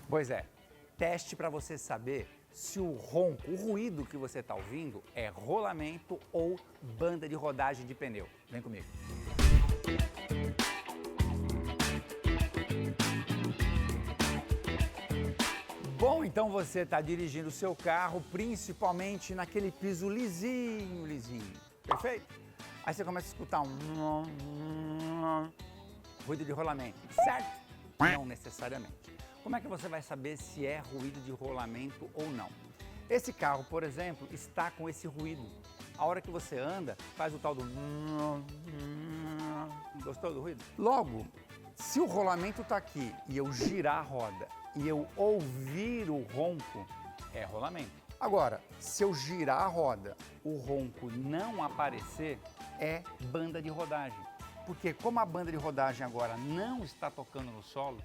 Pois é, teste para você saber se o ronco, o ruído que você está ouvindo é rolamento ou banda de rodagem de pneu. Vem comigo. Bom, então você está dirigindo o seu carro, principalmente naquele piso lisinho, perfeito? Aí você começa a escutar ruído de rolamento, certo? Não necessariamente. Como é que você vai saber se é ruído de rolamento ou não? Esse carro, por exemplo, está com esse ruído. A hora que você anda, faz o tal do... Gostou do ruído? Logo, se o rolamento está aqui e eu girar a roda e eu ouvir o ronco, é rolamento. Agora, se eu girar a roda, o ronco não aparecer, é banda de rodagem. Porque como a banda de rodagem agora não está tocando no solo,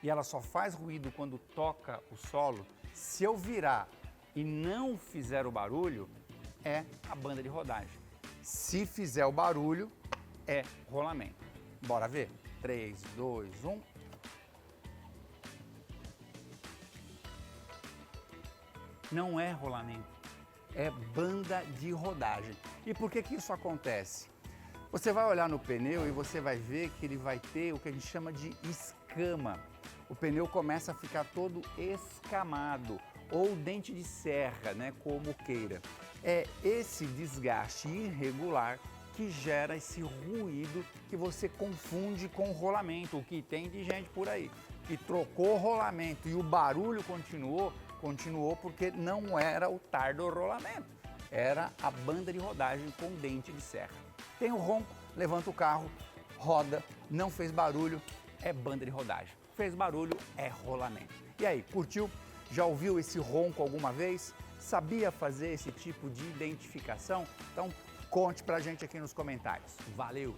e ela só faz ruído quando toca o solo, se eu virar e não fizer o barulho, é a banda de rodagem. Se fizer o barulho, é rolamento. Bora ver? 3, 2, 1... Não é rolamento, é banda de rodagem. E por que que isso acontece? Você vai olhar no pneu e você vai ver que ele vai ter o que a gente chama de escama. O pneu começa a ficar todo escamado, ou dente de serra, né, como queira. É esse desgaste irregular que gera esse ruído que você confunde com rolamento, o que tem de gente por aí, que trocou o rolamento e o barulho continuou porque não era o tardo rolamento, era a banda de rodagem com dente de serra. Tem o ronco, levanta o carro, roda, não fez barulho, é banda de rodagem. Fez barulho, é rolamento. E aí, curtiu? Já ouviu esse ronco alguma vez? Sabia fazer esse tipo de identificação? Então, conte pra gente aqui nos comentários. Valeu!